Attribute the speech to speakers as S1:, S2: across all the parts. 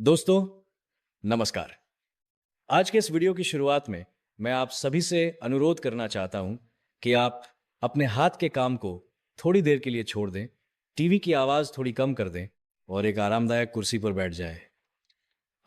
S1: दोस्तों, नमस्कार। आज के इस वीडियो की शुरुआत में मैं आप सभी से अनुरोध करना चाहता हूं कि आप अपने हाथ के काम को थोड़ी देर के लिए छोड़ दें, टीवी की आवाज़ थोड़ी कम कर दें और एक आरामदायक कुर्सी पर बैठ जाएं।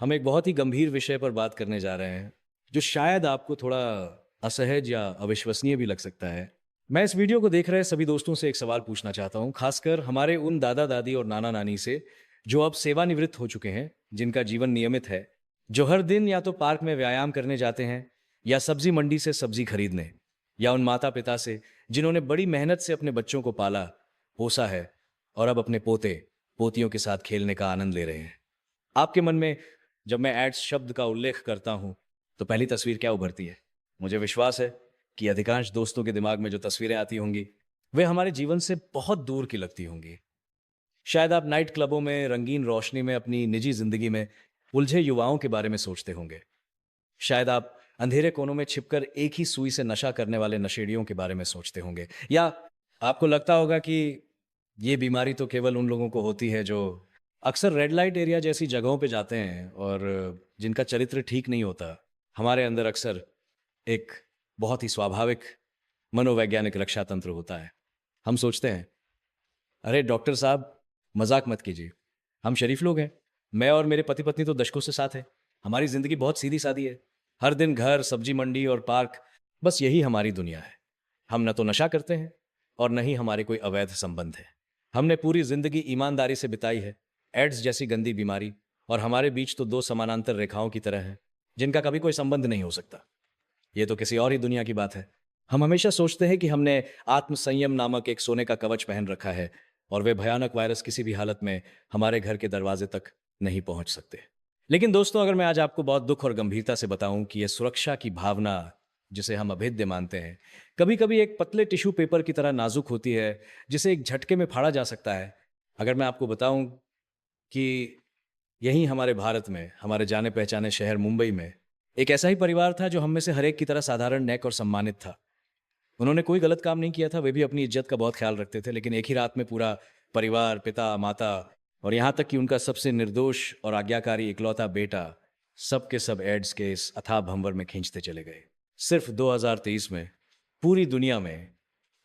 S1: हम एक बहुत ही गंभीर विषय पर बात करने जा रहे हैं, जो शायद आपको थोड़ा असहज या अविश्वसनीय भी लग सकता है। मैं इस वीडियो को देख रहे सभी दोस्तों से एक सवाल पूछना चाहता हूं, खासकर हमारे उन दादा-दादी और नाना-नानी से, जो अब सेवानिवृत्त हो चुके हैं, जिनका जीवन नियमित है, जो हर दिन या तो पार्क में व्यायाम करने जाते हैं या सब्जी मंडी से सब्जी खरीदने, या उन माता-पिता से, जिन्होंने बड़ी मेहनत से अपने बच्चों को पाला, पोसा है और अब अपने पोते, पोतियों के साथ खेलने का आनंद ले रहे हैं। आपके मन में जब मैं एड्स शब्द का उल्लेख करता हूं, तो पहली तस्वीर क्या उभरती है? मुझे विश्वास है कि अधिकांश दोस्तों के दिमाग में जो तस्वीरें आती होंगी, वे हमारे जीवन से बहुत दूर की लगती होंगी। शायद आप नाइट क्लबों में, रंगीन रोशनी में, अपनी निजी जिंदगी में उलझे युवाओं के बारे में सोचते होंगे। शायद आप अंधेरे कोनों में छिपकर एक ही सुई से नशा करने वाले नशेड़ियों के बारे में सोचते होंगे। या आपको लगता होगा कि ये बीमारी तो केवल उन लोगों को होती है जो अक्सर रेड लाइट एरिया जैसी जगहों पे जाते हैं और जिनका चरित्र ठीक नहीं होता। हमारे अंदर अक्सर एक बहुत ही स्वाभाविक मनोवैज्ञानिक रक्षा तंत्र होता है। हम सोचते हैं, अरे डॉक्टर साहब, मजाक मत कीजिए, हम शरीफ लोग हैं। मैं और मेरे पति पत्नी तो दशकों से साथ हैं। हमारी जिंदगी बहुत सीधी सादी है। हर दिन घर, सब्जी मंडी और पार्क, बस यही हमारी दुनिया है। हम न तो नशा करते हैं और न ही हमारे कोई अवैध संबंध है। हमने पूरी जिंदगी ईमानदारी से बिताई है। एड्स जैसी गंदी बीमारी और हमारे बीच तो दो समानांतर रेखाओं की तरह है, जिनका कभी कोई संबंध नहीं हो सकता। ये तो किसी और ही दुनिया की बात है। हम हमेशा सोचते हैं कि हमने आत्मसंयम नामक एक सोने का कवच पहन रखा है और वे भयानक वायरस किसी भी हालत में हमारे घर के दरवाजे तक नहीं पहुंच सकते। लेकिन दोस्तों, अगर मैं आज आपको बहुत दुख और गंभीरता से बताऊं कि यह सुरक्षा की भावना, जिसे हम अभेद्य मानते हैं, कभी कभी एक पतले टिश्यू पेपर की तरह नाजुक होती है, जिसे एक झटके में फाड़ा जा सकता है। अगर मैं आपको बताऊं कि यहीं हमारे भारत में, हमारे जाने पहचाने शहर मुंबई में, एक ऐसा ही परिवार था जो हम में से हर एक की तरह साधारण, नेक और सम्मानित था। उन्होंने कोई गलत काम नहीं किया था, वे भी अपनी इज्जत का बहुत ख्याल रखते थे, लेकिन एक ही रात में पूरा परिवार, पिता, माता और यहाँ तक कि उनका सबसे निर्दोष और आज्ञाकारी इकलौता बेटा, सब के सब एड्स के इस अथाह भंवर में खींचते चले गए। सिर्फ 2023 में पूरी दुनिया में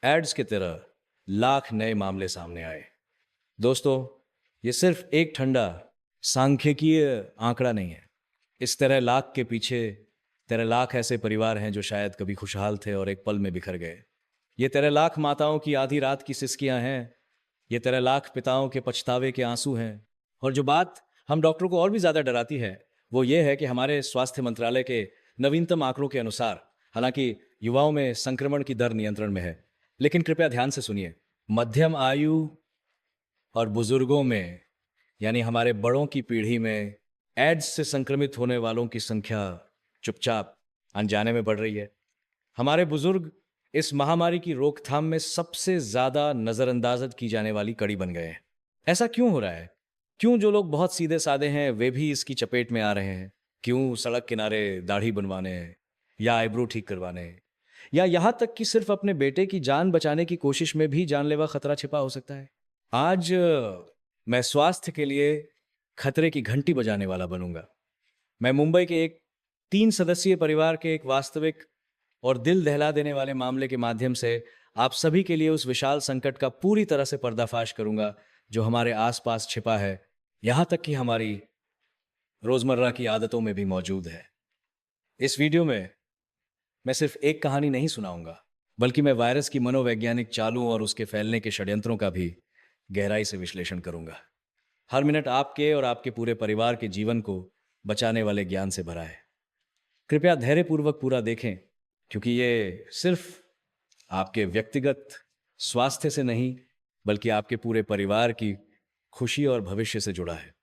S1: एड्स की तरह लाख नए मामले सामने आए। दोस्तों, ये सिर्फ एक ठंडा सांख्यिकीय आंकड़ा नहीं है। इस तरह लाख के पीछे 13 लाख ऐसे परिवार हैं जो शायद कभी खुशहाल थे और एक पल में बिखर गए। ये 13 लाख माताओं की आधी रात की सिसकियां हैं। ये 13 लाख पिताओं के पछतावे के आंसू हैं। और जो बात हम डॉक्टरों को और भी ज्यादा डराती है, वो ये है कि हमारे स्वास्थ्य मंत्रालय के नवीनतम आंकड़ों के अनुसार, हालांकि युवाओं में संक्रमण की दर नियंत्रण में है, लेकिन कृपया ध्यान से सुनिए, मध्यम आयु और बुजुर्गों में, यानी हमारे बड़ों की पीढ़ी में, एड्स से संक्रमित होने वालों की संख्या चुपचाप अनजाने में बढ़ रही है। हमारे बुजुर्ग इस महामारी की रोकथाम में सबसे ज्यादा नजरअंदाज की जाने वाली कड़ी बन गए हैं। ऐसा क्यों हो रहा है? क्यों जो लोग बहुत सीधे साधे हैं वे भी इसकी चपेट में आ रहे हैं? क्यों सड़क किनारे दाढ़ी बनवाने या आईब्रो ठीक करवाने, या यहां तक कि सिर्फ अपने बेटे की जान बचाने की कोशिश में भी जानलेवा खतरा छिपा हो सकता है? आज मैं स्वास्थ्य के लिए खतरे की घंटी बजाने वाला बनूंगा। मैं मुंबई के एक 3 सदस्यीय परिवार के एक वास्तविक और दिल दहला देने वाले मामले के माध्यम से आप सभी के लिए उस विशाल संकट का पूरी तरह से पर्दाफाश करूंगा जो हमारे आसपास छिपा है, यहां तक कि हमारी रोजमर्रा की आदतों में भी मौजूद है। इस वीडियो में मैं सिर्फ एक कहानी नहीं सुनाऊंगा, बल्कि मैं वायरस की मनोवैज्ञानिक चालों और उसके फैलने के षड्यंत्रों का भी गहराई से विश्लेषण करूंगा। हर मिनट आपके और आपके पूरे परिवार के जीवन को बचाने वाले ज्ञान से भरा है। कृपया धैर्यपूर्वक पूरा देखें, क्योंकि ये सिर्फ आपके व्यक्तिगत स्वास्थ्य से नहीं, बल्कि आपके पूरे परिवार की खुशी और भविष्य से जुड़ा है।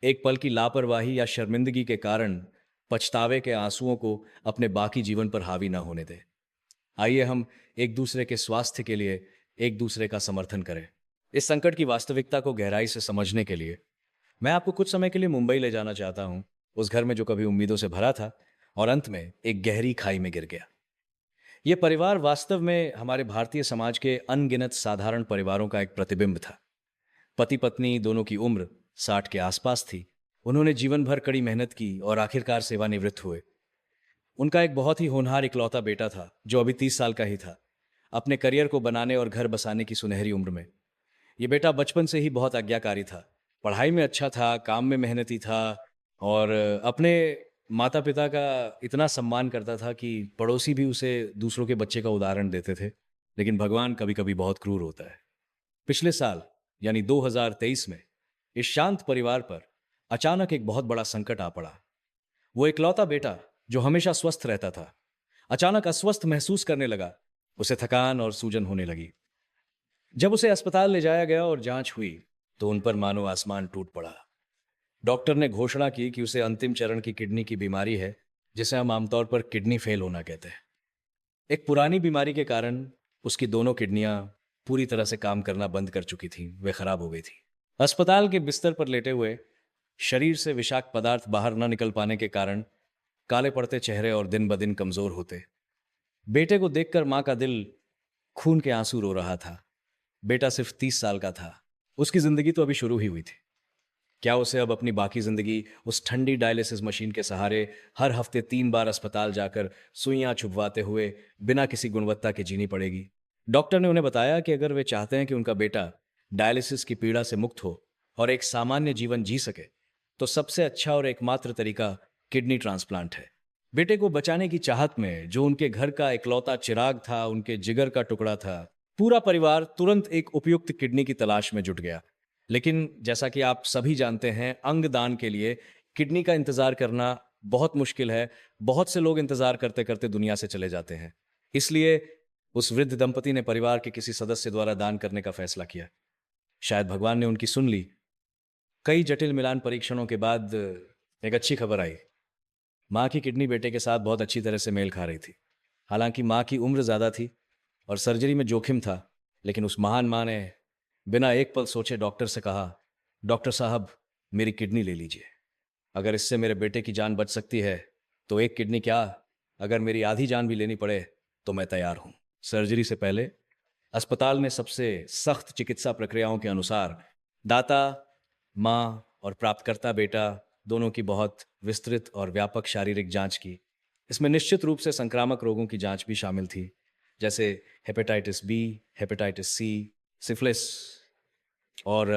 S1: एक पल की लापरवाही या शर्मिंदगी के कारण पछतावे के आंसुओं को अपने बाकी जीवन पर हावी ना होने दें। आइए हम एक दूसरे के स्वास्थ्य के लिए एक दूसरे का समर्थन करें। इस संकट की वास्तविकता को गहराई से समझने के लिए मैं आपको कुछ समय के लिए मुंबई ले जाना चाहता हूं, उस घर में जो कभी उम्मीदों से भरा था और अंत में एक गहरी खाई में गिर गया। यह परिवार वास्तव में हमारे भारतीय समाज के अनगिनत साधारण परिवारों का एक प्रतिबिंब था। पति पत्नी दोनों की उम्र 60 के आसपास थी। उन्होंने जीवन भर कड़ी मेहनत की और आखिरकार सेवानिवृत्त हुए। उनका एक बहुत ही होनहार इकलौता बेटा था जो अभी 30 साल का ही था, अपने करियर को बनाने और घर बसाने की सुनहरी उम्र में। ये बेटा बचपन से ही बहुत आज्ञाकारी था, पढ़ाई में अच्छा था, काम में मेहनती था और अपने माता पिता का इतना सम्मान करता था कि पड़ोसी भी उसे दूसरों के बच्चे का उदाहरण देते थे। लेकिन भगवान कभी कभी बहुत क्रूर होता है। पिछले साल यानी 2023 में इस शांत परिवार पर अचानक एक बहुत बड़ा संकट आ पड़ा। वो इकलौता बेटा जो हमेशा स्वस्थ रहता था, अचानक अस्वस्थ महसूस करने लगा। उसे थकान और सूजन होने लगी। जब उसे अस्पताल ले जाया गया और जांच हुई तो उन पर मानो आसमान टूट पड़ा। डॉक्टर ने घोषणा की कि उसे अंतिम चरण की किडनी की बीमारी है, जिसे हम आमतौर पर किडनी फेल होना कहते हैं। एक पुरानी बीमारी के कारण उसकी दोनों किडनियां पूरी तरह से काम करना बंद कर चुकी थीं, वे खराब हो गई थी। अस्पताल के बिस्तर पर लेटे हुए, शरीर से विषाक्त पदार्थ बाहर न निकल पाने के कारण काले पड़ते चेहरे और दिन ब दिन कमजोर होते। बेटे को देखकर मां का दिल खून के आंसू रो रहा था। बेटा सिर्फ 30 साल का था, उसकी जिंदगी तो अभी शुरू ही हुई थी। क्या उसे अब अपनी बाकी जिंदगी उस ठंडी डायलिसिस मशीन के सहारे हर हफ्ते 3 बार अस्पताल जाकर सुइयां छुपवाते हुए बिना किसी गुणवत्ता के जीनी पड़ेगी? डॉक्टर ने उन्हें बताया कि अगर वे चाहते हैं कि उनका बेटा डायलिसिस की पीड़ा से मुक्त हो और एक सामान्य जीवन जी सके, तो सबसे अच्छा और एकमात्र तरीका किडनी ट्रांसप्लांट है। बेटे को बचाने की चाहत में, जो उनके घर का इकलौता चिराग था, उनके जिगर का टुकड़ा था, पूरा परिवार तुरंत एक उपयुक्त किडनी की तलाश में जुट गया। लेकिन जैसा कि आप सभी जानते हैं, अंग दान के लिए किडनी का इंतजार करना बहुत मुश्किल है। बहुत से लोग इंतजार करते करते दुनिया से चले जाते हैं। इसलिए उस वृद्ध दंपति ने परिवार के किसी सदस्य द्वारा दान करने का फैसला किया। शायद भगवान ने उनकी सुन ली। कई जटिल मिलान परीक्षणों के बाद एक अच्छी खबर आई। माँ की किडनी बेटे के साथ बहुत अच्छी तरह से मेल खा रही थी। हालांकि माँ की उम्र ज्यादा थी और सर्जरी में जोखिम था, लेकिन उस महान माँ ने बिना एक पल सोचे डॉक्टर से कहा, डॉक्टर साहब, मेरी किडनी ले लीजिए। अगर इससे मेरे बेटे की जान बच सकती है तो एक किडनी क्या, अगर मेरी आधी जान भी लेनी पड़े तो मैं तैयार हूं। सर्जरी से पहले अस्पताल ने सबसे सख्त चिकित्सा प्रक्रियाओं के अनुसार दाता, माँ और प्राप्तकर्ता बेटा दोनों की बहुत विस्तृत और व्यापक शारीरिक जांच की। इसमें निश्चित रूप से संक्रामक रोगों की जांच भी शामिल थी, जैसे hepatitis B, hepatitis C, syphilis और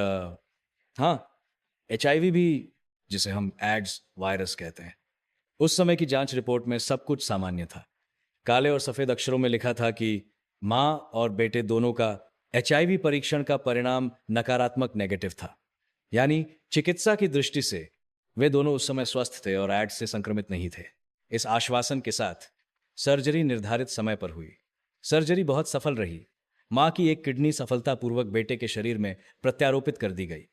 S1: हाँ, HIV भी, जिसे हम एड्स वायरस कहते हैं। उस समय की जांच रिपोर्ट में सब कुछ सामान्य था। काले और सफेद अक्षरों में लिखा था कि माँ और बेटे दोनों का HIV परीक्षण का परिणाम नकारात्मक नेगेटिव था। यानी चिकित्सा की दृष्टि से वे दोनों उस समय स्वस्थ थे और एड्स से संक्रमित नहीं थे। इस आश्वासन के साथ सर्जरी निर्धारित समय पर हुई। सर्जरी बहुत सफल रही। मां की एक किडनी सफलतापूर्वक बेटे के शरीर में प्रत्यारोपित कर दी गई।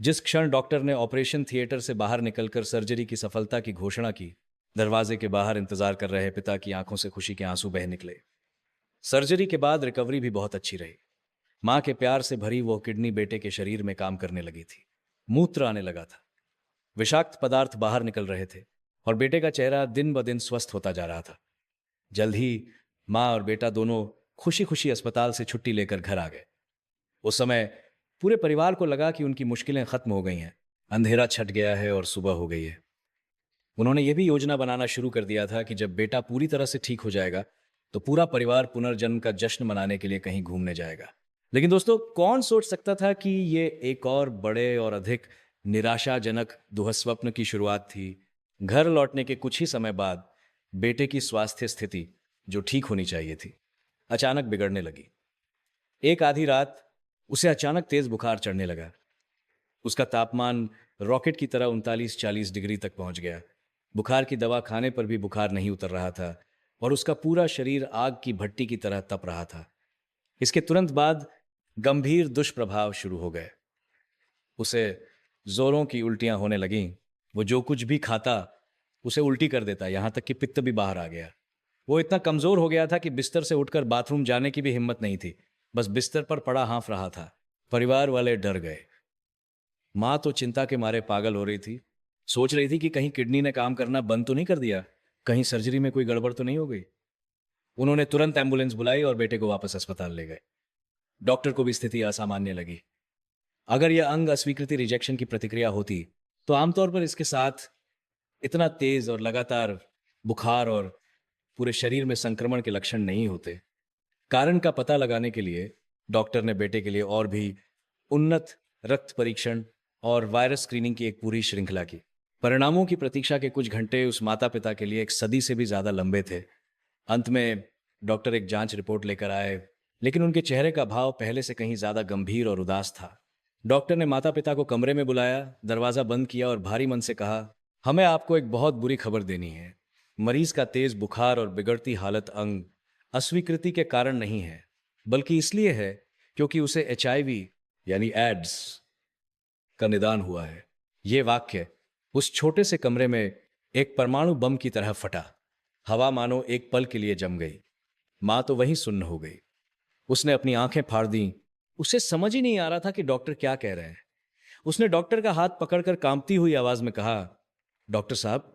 S1: जिस क्षण डॉक्टर ने ऑपरेशन थिएटर से बाहर निकलकर सर्जरी की सफलता की घोषणा की, दरवाजे के बाहर इंतजार कर रहे पिता की आंखों से खुशी के आंसू बह निकले। सर्जरी के बाद रिकवरी भी बहुत अच्छी रही। मां के प्यार से भरी वो किडनी बेटे के शरीर में काम करने लगी थी। मूत्र आने लगा था, विषाक्त पदार्थ बाहर निकल रहे थे और बेटे का चेहरा दिन ब दिन स्वस्थ होता जा रहा था। जल्द ही मां और बेटा दोनों खुशी खुशी अस्पताल से छुट्टी लेकर घर आ गए। उस समय पूरे परिवार को लगा कि उनकी मुश्किलें खत्म हो गई हैं, अंधेरा छट गया है और सुबह हो गई है। उन्होंने ये भी योजना बनाना शुरू कर दिया था कि जब बेटा पूरी तरह से ठीक हो जाएगा तो पूरा परिवार पुनर्जन्म का जश्न मनाने के लिए कहीं घूमने जाएगा। लेकिन दोस्तों, कौन सोच सकता था कि ये एक और बड़े और अधिक निराशाजनक दुःस्वप्न की शुरुआत थी। घर लौटने के कुछ ही समय बाद बेटे की स्वास्थ्य स्थिति, जो ठीक होनी चाहिए थी, अचानक बिगड़ने लगी। एक आधी रात उसे अचानक तेज बुखार चढ़ने लगा। उसका तापमान रॉकेट की तरह 39-40 डिग्री तक पहुंच गया। बुखार की दवा खाने पर भी बुखार नहीं उतर रहा था और उसका पूरा शरीर आग की भट्टी की तरह तप रहा था। इसके तुरंत बाद गंभीर दुष्प्रभाव शुरू हो गए। उसे जोरों की उल्टियां होने लगीं। वो जो कुछ भी खाता उसे उल्टी कर देता, यहां तक कि पित्त भी बाहर आ गया। वो इतना कमजोर हो गया था कि बिस्तर से उठकर बाथरूम जाने की भी हिम्मत नहीं थी, बस बिस्तर पर पड़ा हाँफ रहा था। परिवार वाले डर गए। माँ तो चिंता के मारे पागल हो रही थी। सोच रही थी कि कहीं किडनी ने काम करना बंद तो नहीं कर दिया, कहीं सर्जरी में कोई गड़बड़ तो नहीं हो गई। उन्होंने तुरंत एम्बुलेंस बुलाई और बेटे को वापस अस्पताल ले गए। डॉक्टर को भी स्थिति असामान्य लगी। अगर यह अंग अस्वीकृति रिजेक्शन की प्रतिक्रिया होती तो आमतौर पर इसके साथ इतना तेज और लगातार बुखार और पूरे शरीर में संक्रमण के लक्षण नहीं होते। कारण का पता लगाने के लिए डॉक्टर ने बेटे के लिए और भी उन्नत रक्त परीक्षण और वायरस स्क्रीनिंग की एक पूरी श्रृंखला की। परिणामों की प्रतीक्षा के कुछ घंटे उस माता पिता के लिए एक सदी से भी ज्यादा लंबे थे। अंत में डॉक्टर एक जांच रिपोर्ट लेकर आए, लेकिन उनके चेहरे का भाव पहले से कहीं ज्यादा गंभीर और उदास था। डॉक्टर ने माता पिता को कमरे में बुलाया, दरवाजा बंद किया और भारी मन से कहा, हमें आपको एक बहुत बुरी खबर देनी है। मरीज का तेज बुखार और बिगड़ती हालत अंग अस्वीकृति के कारण नहीं है, बल्कि इसलिए है क्योंकि उसे एचआईवी यानी एड्स का निदान हुआ है। यह वाक्य उस छोटे से कमरे में एक परमाणु बम की तरह फटा। हवा मानो एक पल के लिए जम गई। मां तो वहीं सुन्न हो गई। उसने अपनी आंखें फाड़ दी। उसे समझ ही नहीं आ रहा था कि डॉक्टर क्या कह रहे हैं। उसने डॉक्टर का हाथ पकड़कर कांपती हुई आवाज में कहा, डॉक्टर साहब,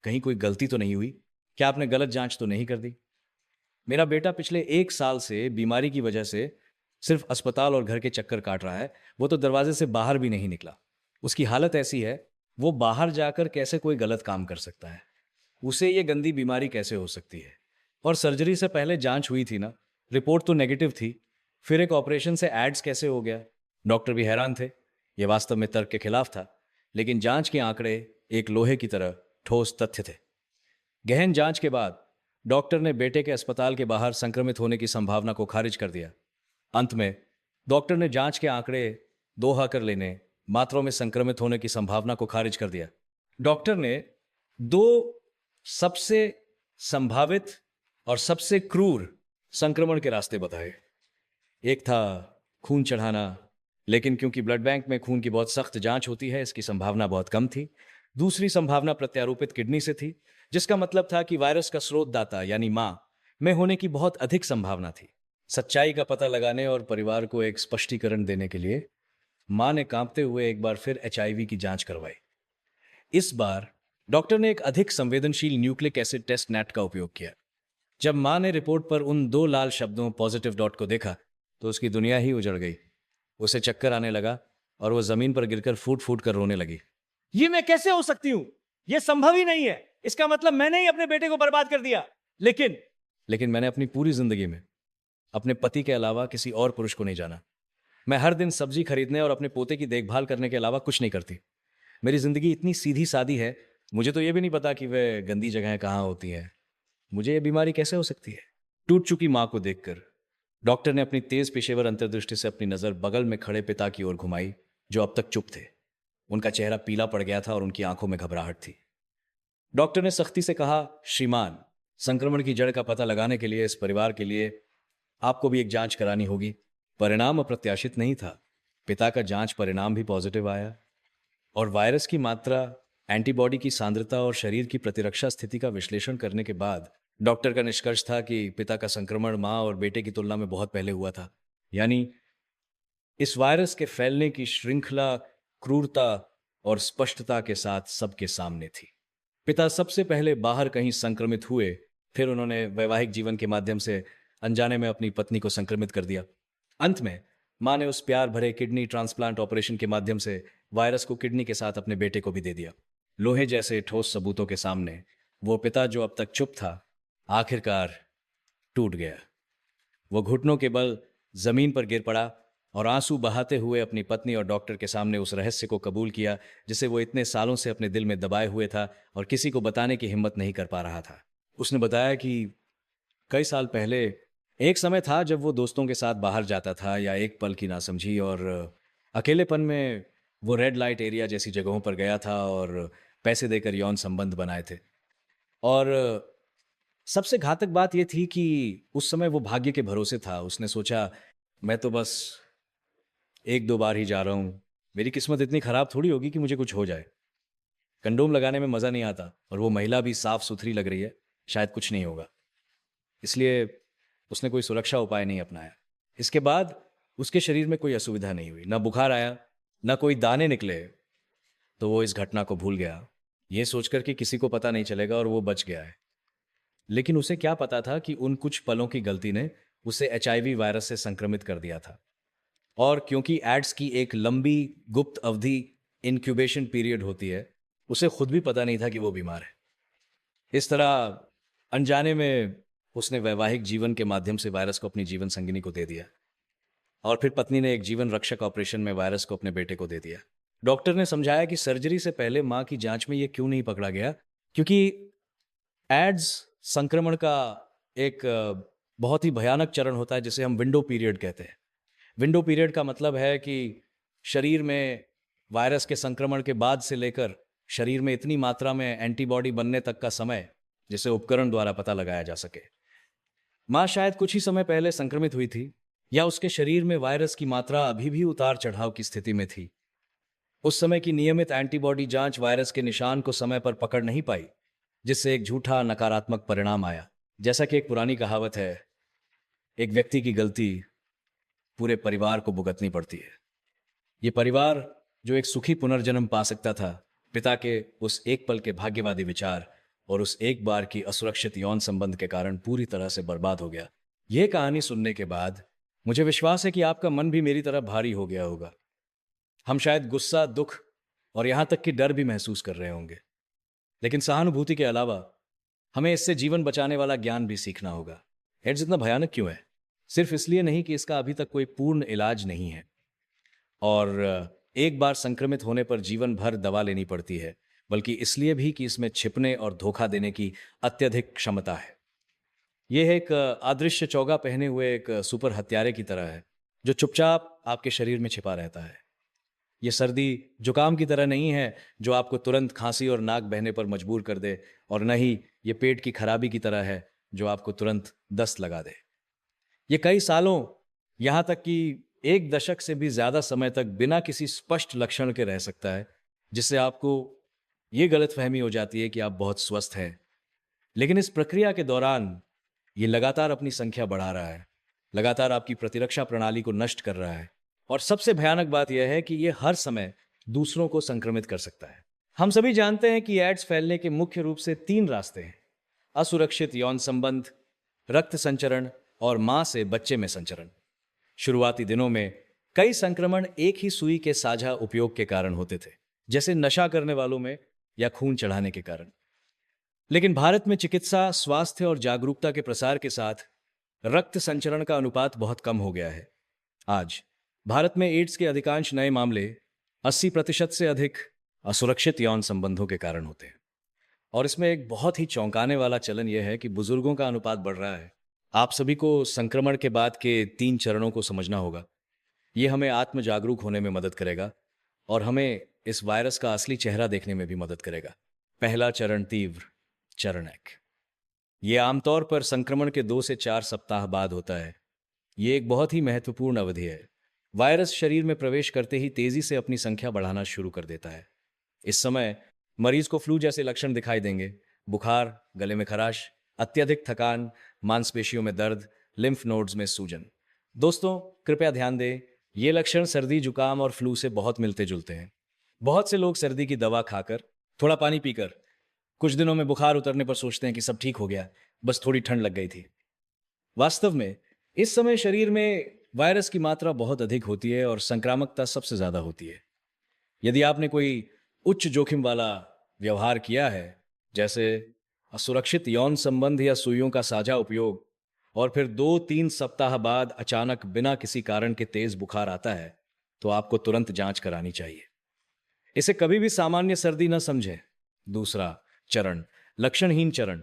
S1: कहीं कोई गलती तो नहीं हुई? क्या आपने गलत जांच तो नहीं कर दी? मेरा बेटा पिछले 1 साल से बीमारी की वजह से सिर्फ अस्पताल और घर के चक्कर काट रहा है। वो तो दरवाजे से बाहर भी नहीं निकला। उसकी हालत ऐसी है, वो बाहर जाकर कैसे कोई गलत काम कर सकता है? उसे ये गंदी बीमारी कैसे हो सकती है? और सर्जरी से पहले जांच हुई थी ना, रिपोर्ट तो नेगेटिव थी। फिर एक ऑपरेशन से एड्स कैसे हो गया? डॉक्टर भी हैरान थे। यह वास्तव में तर्क के खिलाफ था, लेकिन जांच के आंकड़े एक लोहे की तरह ठोस तथ्य थे। गहन जांच के बाद डॉक्टर ने बेटे के अस्पताल के बाहर संक्रमित होने की संभावना को खारिज कर दिया। अंत में डॉक्टर ने जांच के आंकड़े दोहा कर लेने, मात्राओं में संक्रमित होने की संभावना को खारिज कर दिया। डॉक्टर ने दो सबसे संभावित और सबसे क्रूर संक्रमण के रास्ते बताए। एक था खून चढ़ाना, लेकिन क्योंकि ब्लड बैंक में खून की बहुत सख्त जांच होती है, इसकी संभावना बहुत कम थी। दूसरी संभावना प्रत्यारोपित किडनी से थी, जिसका मतलब था कि वायरस का स्रोतदाता यानी मां में होने की बहुत अधिक संभावना थी। सच्चाई का पता लगाने और परिवार को एक स्पष्टीकरण देने के लिए मां ने कांपते हुए एक बार फिर एचआईवी की जांच करवाई। इस बार डॉक्टर ने एक अधिक संवेदनशील न्यूक्लिक एसिड टेस्ट नैट का उपयोग किया। जब मां ने रिपोर्ट पर उन 2 लाल शब्दों पॉजिटिव डॉट को देखा तो उसकी दुनिया ही उजड़ गई। उसे चक्कर आने लगा और वो जमीन पर गिरकर फूट फूट कर रोने लगी।
S2: ये मैं कैसे हो सकती हूं? यह संभव ही नहीं है। इसका मतलब मैंने ही अपने बेटे को बर्बाद कर दिया।
S1: लेकिन मैंने अपनी पूरी जिंदगी में अपने पति के अलावा किसी और पुरुष को नहीं जाना। मैं हर दिन सब्जी खरीदने और अपने पोते की देखभाल करने के अलावा कुछ नहीं करती। मेरी जिंदगी इतनी सीधी सादी है, मुझे तो यह भी नहीं पता कि वह गंदी जगहें कहाँ होती हैं। मुझे यह बीमारी कैसे हो सकती है? टूट चुकी मां को देखकर डॉक्टर ने अपनी तेज पेशेवर अंतर्दृष्टि से अपनी नजर बगल में खड़े पिता की ओर घुमाई, जो अब तक चुप थे। उनका चेहरा पीला पड़ गया था और उनकी आंखों में घबराहट थी। डॉक्टर ने सख्ती से कहा, श्रीमान, संक्रमण की जड़ का पता लगाने के लिए इस परिवार के लिए आपको भी एक जांच करानी होगी। परिणाम अप्रत्याशित नहीं था। पिता का जांच परिणाम भी पॉजिटिव आया और वायरस की मात्रा, एंटीबॉडी की सांद्रता और शरीर की प्रतिरक्षा स्थिति का विश्लेषण करने के बाद डॉक्टर का निष्कर्ष था कि पिता का संक्रमण मां और बेटे की तुलना में बहुत पहले हुआ था। यानी इस वायरस के फैलने की श्रृंखला क्रूरता और स्पष्टता के साथ सबके सामने थी। पिता सबसे पहले बाहर कहीं संक्रमित हुए, फिर उन्होंने वैवाहिक जीवन के माध्यम से अनजाने में अपनी पत्नी को संक्रमित कर दिया। अंत में मां ने उस प्यार भरे किडनी ट्रांसप्लांट ऑपरेशन के माध्यम से वायरस को किडनी के साथ अपने बेटे को भी दे दिया। लोहे जैसे ठोस सबूतों के सामने वो पिता जो अब तक चुप था, आखिरकार टूट गया। वो घुटनों के बल जमीन पर गिर पड़ा और आंसू बहाते हुए अपनी पत्नी और डॉक्टर के सामने उस रहस्य को कबूल किया जिसे वो इतने सालों से अपने दिल में दबाए हुए था और किसी को बताने की हिम्मत नहीं कर पा रहा था। उसने बताया कि कई साल पहले एक समय था जब वो दोस्तों के साथ बाहर जाता था या एक पल की नासमझी और अकेलेपन में वो रेड लाइट एरिया जैसी जगहों पर गया था और पैसे देकर यौन संबंध बनाए थे। और सबसे घातक बात यह थी कि उस समय वो भाग्य के भरोसे था। उसने सोचा, मैं तो बस 1-2 बार ही जा रहा हूं, मेरी किस्मत इतनी खराब थोड़ी होगी कि मुझे कुछ हो जाए। कंडोम लगाने में मजा नहीं आता और वो महिला भी साफ सुथरी लग रही है, शायद कुछ नहीं होगा। इसलिए उसने कोई सुरक्षा उपाय नहीं अपनाया। इसके बाद उसके शरीर में कोई असुविधा नहीं हुई, ना बुखार आया, ना कोई दाने निकले। तो वो इस घटना को भूल गया, ये सोचकर कि किसी को पता नहीं चलेगा और वो बच गया है। लेकिन उसे क्या पता था कि उन कुछ पलों की गलती ने उसे एचआईवी वायरस से संक्रमित कर दिया था। और क्योंकि एड्स की एक लंबी गुप्त अवधि इनक्यूबेशन पीरियड होती है, उसे खुद भी पता नहीं था कि वो बीमार है। इस तरह अनजाने में उसने वैवाहिक जीवन के माध्यम से वायरस को अपनी जीवन संगिनी को दे दिया, और फिर पत्नी ने एक जीवन रक्षक ऑपरेशन में वायरस को अपने बेटे को दे दिया। डॉक्टर ने समझाया कि सर्जरी से पहले मां की जांच में ये क्यों नहीं पकड़ा गया, क्योंकि एड्स संक्रमण का एक बहुत ही भयानक चरण होता है जिसे हम विंडो पीरियड कहते हैं। विंडो पीरियड का मतलब है कि शरीर में वायरस के संक्रमण के बाद से लेकर शरीर में इतनी मात्रा में एंटीबॉडी बनने तक का समय जिसे उपकरण द्वारा पता लगाया जा सके। मां शायद कुछ ही समय पहले संक्रमित हुई थी, या उसके शरीर में वायरस की मात्रा अभी भी उतार चढ़ाव की स्थिति में थी। उस समय की नियमित एंटीबॉडी जांच वायरस के निशान को समय पर पकड़ नहीं पाई, जिससे एक झूठा नकारात्मक परिणाम आया। जैसा कि एक पुरानी कहावत है, एक व्यक्ति की गलती पूरे परिवार को भुगतनी पड़ती है। ये परिवार जो एक सुखी पुनर्जन्म पा सकता था, पिता के उस एक पल के भाग्यवादी विचार और उस एक बार की असुरक्षित यौन संबंध के कारण पूरी तरह से बर्बाद हो गया। यह कहानी सुनने के बाद मुझे विश्वास है कि आपका मन भी मेरी तरह भारी हो गया होगा। हम शायद गुस्सा, दुख और यहां तक कि डर भी महसूस कर रहे होंगे, लेकिन सहानुभूति के अलावा हमें इससे जीवन बचाने वाला ज्ञान भी सीखना होगा। एड्स इतना भयानक क्यों है? सिर्फ इसलिए नहीं कि इसका अभी तक कोई पूर्ण इलाज नहीं है और एक बार संक्रमित होने पर जीवन भर दवा लेनी पड़ती है, बल्कि इसलिए भी कि इसमें छिपने और धोखा देने की अत्यधिक क्षमता है। यह एक अदृश्य चौगा पहने हुए एक सुपर हत्यारे की तरह है जो चुपचाप आपके शरीर में छिपा रहता है। यह सर्दी जुकाम की तरह नहीं है जो आपको तुरंत खांसी और नाक बहने पर मजबूर कर दे, और न ही ये पेट की खराबी की तरह है जो आपको तुरंत दस्त लगा दे। ये कई सालों, यहां तक कि एक दशक से भी ज्यादा समय तक बिना किसी स्पष्ट लक्षण के रह सकता है, जिससे आपको ये गलतफहमी हो जाती है कि आप बहुत स्वस्थ हैं। लेकिन इस प्रक्रिया के दौरान ये लगातार अपनी संख्या बढ़ा रहा है, लगातार आपकी प्रतिरक्षा प्रणाली को नष्ट कर रहा है, और सबसे भयानक बात यह है कि यह हर समय दूसरों को संक्रमित कर सकता है। हम सभी जानते हैं कि एड्स फैलने के मुख्य रूप से 3 रास्ते हैं: असुरक्षित यौन संबंध, रक्त संचरण और मां से बच्चे में संचरण। शुरुआती दिनों में कई संक्रमण एक ही सुई के साझा उपयोग के कारण होते थे, जैसे नशा करने वालों में या खून चढ़ाने के कारण। लेकिन भारत में चिकित्सा, स्वास्थ्य और जागरूकता के प्रसार के साथ रक्त संचरण का अनुपात बहुत कम हो गया है। आज भारत में एड्स के अधिकांश नए मामले 80% से अधिक असुरक्षित यौन संबंधों के कारण होते हैं। और इसमें एक बहुत ही चौंकाने वाला चलन यह है कि बुजुर्गों का अनुपात बढ़ रहा है। आप सभी को संक्रमण के बाद के 3 चरणों को समझना होगा। यह हमें आत्म जागरूक होने में मदद करेगा और हमें इस वायरस का असली चेहरा देखने में भी मदद करेगा। पहला चरण तीव्र, चरण 1। यह आमतौर पर संक्रमण के 2 से 4 सप्ताह बाद होता है। यह एक बहुत ही महत्वपूर्ण अवधि है। वायरस शरीर में प्रवेश करते ही तेजी से अपनी संख्या बढ़ाना शुरू कर देता है। इस समय मरीज को फ्लू जैसे लक्षण दिखाई देंगे: बुखार, गले में खराश, अत्यधिक थकान, मांसपेशियों में दर्द, लिम्फ नोड्स में सूजन। दोस्तों, कृपया ध्यान दें, ये लक्षण सर्दी, जुकाम और फ्लू से बहुत मिलते जुलते हैं। बहुत से लोग सर्दी की दवा खाकर, थोड़ा पानी पीकर, कुछ दिनों में बुखार उतरने पर सोचते हैं कि सब ठीक हो गया, बस थोड़ी ठंड लग गई थी। वास्तव में इस समय शरीर में वायरस की मात्रा बहुत अधिक होती है और संक्रामकता सबसे ज्यादा होती है। यदि आपने कोई उच्च जोखिम वाला व्यवहार किया है, जैसे असुरक्षित यौन संबंध या सुइयों का साझा उपयोग, और फिर 2-3 सप्ताह बाद अचानक बिना किसी कारण के तेज बुखार आता है, तो आपको तुरंत जांच करानी चाहिए। इसे कभी भी सामान्य सर्दी न समझें। दूसरा चरण, लक्षणहीन चरण,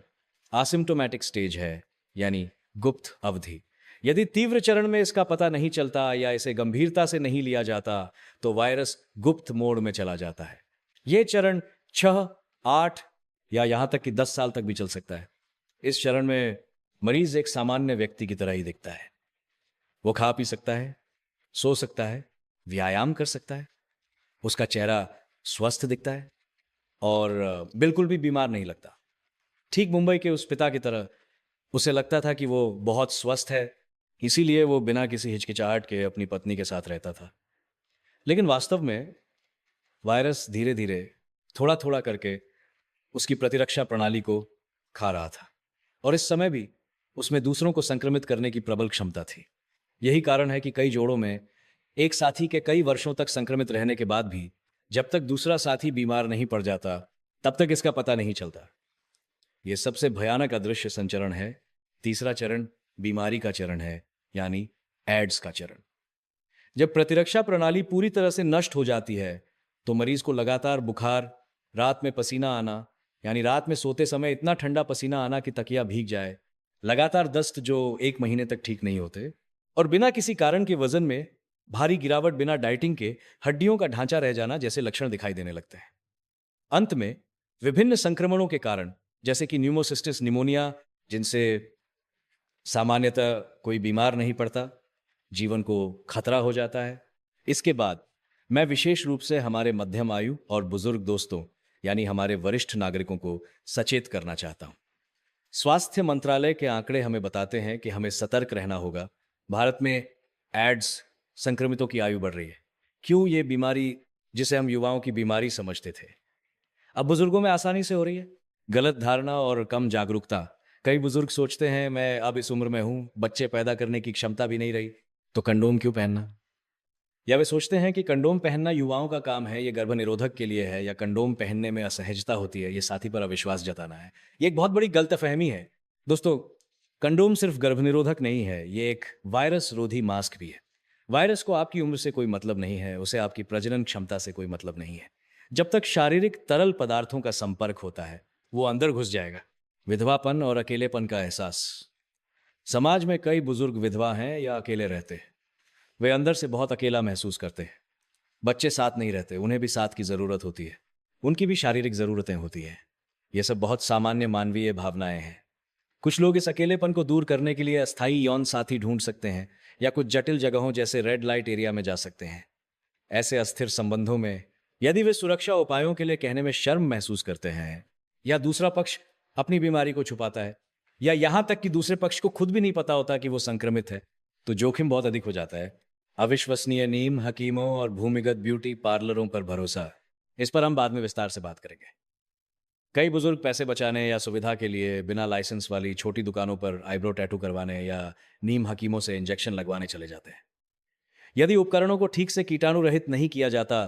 S1: एसिम्प्टोमेटिक स्टेज है, यानी गुप्त अवधि। यदि तीव्र चरण में इसका पता नहीं चलता या इसे गंभीरता से नहीं लिया जाता, तो वायरस गुप्त मोड में चला जाता है। यह चरण 6, 8 या यहां तक कि 10 साल तक भी चल सकता है। इस चरण में मरीज एक सामान्य व्यक्ति की तरह ही दिखता है। वो खा पी सकता है, सो सकता है, व्यायाम कर सकता है, उसका चेहरा स्वस्थ दिखता है और बिल्कुल भी बीमार नहीं लगता। ठीक मुंबई के उस पिता की तरह उसे लगता था कि वो बहुत स्वस्थ है, इसीलिए वो बिना किसी हिचकिचाहट के अपनी पत्नी के साथ रहता था। लेकिन वास्तव में वायरस धीरे धीरे, थोड़ा थोड़ा करके उसकी प्रतिरक्षा प्रणाली को खा रहा था, और इस समय भी उसमें दूसरों को संक्रमित करने की प्रबल क्षमता थी। यही कारण है कि कई जोड़ों में एक साथी के कई वर्षों तक संक्रमित रहने के बाद भी जब तक दूसरा साथी बीमार नहीं पड़ जाता तब तक इसका पता नहीं चलता। यह सबसे भयानक अदृश्य संचरण है। तीसरा चरण बीमारी का चरण है, यानी एड्स का चरण। जब प्रतिरक्षा प्रणाली पूरी तरह से नष्ट हो जाती है तो मरीज को लगातार बुखार, रात में पसीना आना, यानी रात में सोते समय इतना ठंडा पसीना आना कि तकिया भीग जाए, लगातार दस्त जो 1 महीने तक ठीक नहीं होते, और बिना किसी कारण के वजन में भारी गिरावट, बिना डाइटिंग के हड्डियों का ढांचा रह जाना जैसे लक्षण दिखाई देने लगते हैं। अंत में विभिन्न संक्रमणों के कारण, जैसे कि न्यूमोसिस्टिस निमोनिया, जिनसे सामान्यतः कोई बीमार नहीं पड़ता, जीवन को खतरा हो जाता है। इसके बाद मैं विशेष रूप से हमारे मध्यम आयु और बुजुर्ग दोस्तों, यानी हमारे वरिष्ठ नागरिकों को सचेत करना चाहता हूं। स्वास्थ्य मंत्रालय के आंकड़े हमें बताते हैं कि हमें सतर्क रहना होगा। भारत में एड्स संक्रमितों की आयु बढ़ रही है। क्यों? ये बीमारी जिसे हम युवाओं की बीमारी समझते थे, अब बुजुर्गों में आसानी से हो रही है। गलत धारणा और कम जागरूकता। कई बुजुर्ग सोचते हैं मैं अब इस उम्र में हूं, बच्चे पैदा करने की क्षमता भी नहीं रही, तो कंडोम क्यों पहनना? या वे सोचते हैं कि कंडोम पहनना युवाओं का काम है, ये गर्भनिरोधक के लिए है, या कंडोम पहनने में असहजता होती है, ये साथी पर अविश्वास जताना है। ये एक बहुत बड़ी गलतफहमी है। दोस्तों, कंडोम सिर्फ गर्भनिरोधक नहीं है, ये एक वायरस रोधी मास्क भी है। वायरस को आपकी उम्र से कोई मतलब नहीं है, उसे आपकी प्रजनन क्षमता से कोई मतलब नहीं है। जब तक शारीरिक तरल पदार्थों का संपर्क होता है, वो अंदर घुस जाएगा। विधवापन और अकेलेपन का एहसास। समाज में कई बुजुर्ग विधवा हैं या अकेले रहते हैं। वे अंदर से बहुत अकेला महसूस करते हैं। बच्चे साथ नहीं रहते, उन्हें भी साथ की जरूरत होती है, उनकी भी शारीरिक जरूरतें होती हैं। ये सब बहुत सामान्य मानवीय भावनाएं हैं। कुछ लोग इस अकेलेपन को दूर करने के लिए अस्थायी यौन साथी ढूंढ सकते हैं या कुछ जटिल जगहों जैसे रेड लाइट एरिया में जा सकते हैं। ऐसे अस्थिर संबंधों में यदि वे सुरक्षा उपायों के लिए कहने में शर्म महसूस करते हैं, या दूसरा पक्ष अपनी बीमारी को छुपाता है, या यहां तक कि दूसरे पक्ष को खुद भी नहीं पता होता कि वो संक्रमित है, तो जोखिम बहुत अधिक हो जाता है। अविश्वसनीय नीम, हकीमों और भूमिगत ब्यूटी पार्लरों पर भरोसा, इस पर हम बाद में विस्तार से बात करेंगे। कई बुजुर्ग पैसे बचाने या सुविधा के लिए बिना लाइसेंस वाली छोटी दुकानों पर आईब्रो टैटू करवाने या नीम हकीमों से इंजेक्शन लगवाने चले जाते हैं। यदि उपकरणों को ठीक से कीटाणु रहित नहीं किया जाता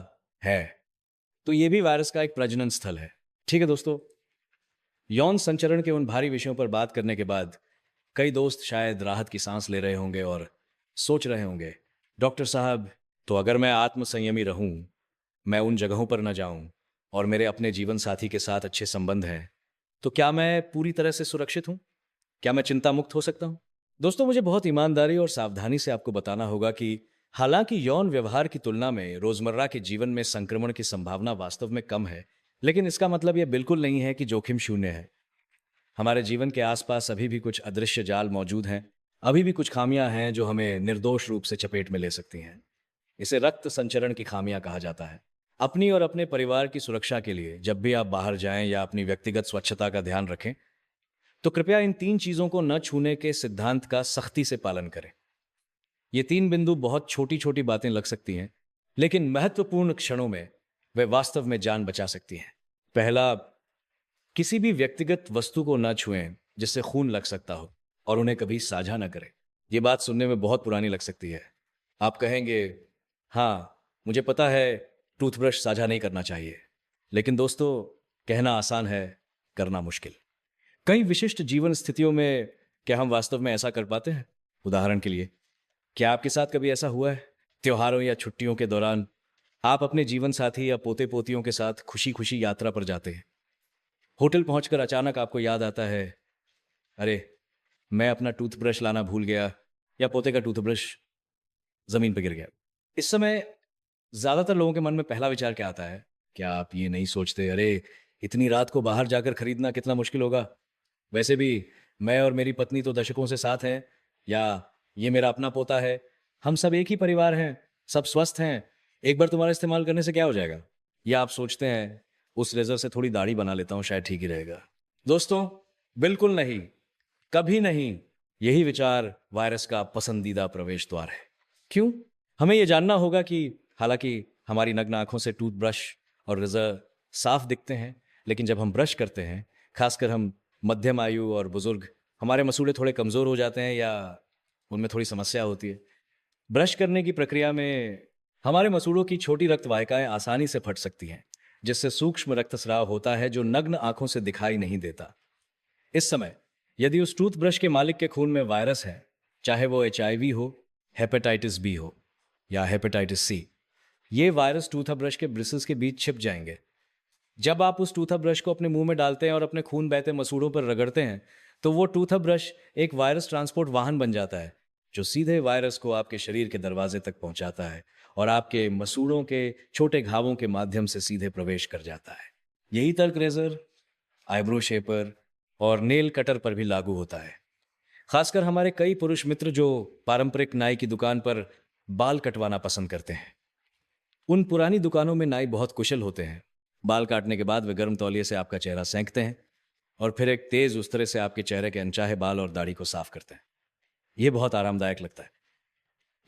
S1: है तो यह भी वायरस का एक प्रजनन स्थल है। ठीक है दोस्तों, यौन संचरण के उन भारी विषयों पर बात करने के बाद कई दोस्त शायद राहत की सांस ले रहे होंगे और सोच रहे होंगे, डॉक्टर साहब, तो अगर मैं आत्मसंयमी रहूं, मैं उन जगहों पर न जाऊं और मेरे अपने जीवन साथी के साथ अच्छे संबंध हैं, तो क्या मैं पूरी तरह से सुरक्षित हूं? क्या मैं चिंता मुक्त हो सकता हूं? दोस्तों, मुझे बहुत ईमानदारी और सावधानी से आपको बताना होगा कि हालांकि यौन व्यवहार की तुलना में रोजमर्रा के जीवन में संक्रमण की संभावना वास्तव में कम है, लेकिन इसका मतलब यह बिल्कुल नहीं है कि जोखिम शून्य है। हमारे जीवन के आसपास अभी भी कुछ अदृश्य जाल मौजूद हैं, अभी भी कुछ खामियां हैं जो हमें निर्दोष रूप से चपेट में ले सकती हैं। इसे रक्त संचरण की खामियां कहा जाता है। अपनी और अपने परिवार की सुरक्षा के लिए जब भी आप बाहर जाएं या अपनी व्यक्तिगत स्वच्छता का ध्यान रखें, तो कृपया इन 3 चीजों को न छूने के सिद्धांत का सख्ती से पालन करें। ये 3 बिंदु बहुत छोटी छोटी बातें लग सकती हैं, लेकिन महत्वपूर्ण क्षणों में वे वास्तव में जान बचा सकती हैं। पहला, किसी भी व्यक्तिगत वस्तु को न छुएं जिससे खून लग सकता हो, और उन्हें कभी साझा न करें। ये बात सुनने में बहुत पुरानी लग सकती है। आप कहेंगे, हाँ, मुझे पता है टूथब्रश साझा नहीं करना चाहिए। लेकिन दोस्तों, कहना आसान है, करना मुश्किल। कई विशिष्ट जीवन स्थितियों में क्या हम वास्तव में ऐसा कर पाते हैं? उदाहरण के लिए, क्या आपके साथ कभी ऐसा हुआ है? त्योहारों या छुट्टियों के दौरान आप अपने जीवन साथी या पोते पोतियों के साथ खुशी खुशी यात्रा पर जाते हैं। होटल पहुंचकर अचानक आपको याद आता है, अरे, मैं अपना टूथब्रश लाना भूल गया, या पोते का टूथब्रश जमीन पर गिर गया। इस समय ज्यादातर लोगों के मन में पहला विचार क्या आता है? क्या आप ये नहीं सोचते, अरे, इतनी रात को बाहर जाकर खरीदना कितना मुश्किल होगा? वैसे भी मैं और मेरी पत्नी तो दशकों से साथ हैं, या ये मेरा अपना पोता है, हम सब एक ही परिवार हैं, सब स्वस्थ हैं, एक बार तुम्हारा इस्तेमाल करने से क्या हो जाएगा? या आप सोचते हैं, उस रेजर से थोड़ी दाढ़ी बना लेता हूं, शायद ठीक ही रहेगा। दोस्तों, बिल्कुल नहीं, कभी नहीं। यही विचार वायरस का पसंदीदा प्रवेश द्वार है। क्यों? हमें यह जानना होगा कि हालांकि हमारी नग्न आंखों से टूथब्रश और रेजर साफ दिखते हैं, लेकिन जब हम ब्रश करते हैं, खासकर हम मध्यम आयु और बुजुर्ग, हमारे मसूड़े थोड़े कमजोर हो जाते हैं या उनमें थोड़ी समस्या होती है। ब्रश करने की प्रक्रिया में हमारे मसूड़ों की छोटी रक्त वाहिकाएं आसानी से फट सकती हैं, जिससे सूक्ष्म रक्तस्राव होता है जो नग्न आंखों से दिखाई नहीं देता। इस समय यदि उस टूथब्रश के मालिक के खून में वायरस है, चाहे वो HIV हो, हेपेटाइटिस बी हो या हेपेटाइटिस सी, ये वायरस टूथब्रश के ब्रिसल्स के बीच छिप जाएंगे। जब आप उस टूथब्रश को अपने मुंह में डालते हैं और अपने खून बहते मसूड़ों पर रगड़ते हैं, तो वो टूथब्रश एक वायरस ट्रांसपोर्ट वाहन बन जाता है, जो सीधे वायरस को आपके शरीर के दरवाजे तक पहुंचाता है और आपके मसूड़ों के छोटे घावों के माध्यम से सीधे प्रवेश कर जाता है। यही तर्क रेजर, आईब्रो शेपर और नेल कटर पर भी लागू होता है। खासकर हमारे कई पुरुष मित्र जो पारंपरिक नाई की दुकान पर बाल कटवाना पसंद करते हैं। उन पुरानी दुकानों में नाई बहुत कुशल होते हैं। बाल काटने के बाद वे गर्म तौलिए से आपका चेहरा सेंकते हैं और फिर एक तेज उस्तरे से आपके चेहरे के अनचाहे बाल और दाढ़ी को साफ करते हैं। यह बहुत आरामदायक लगता है।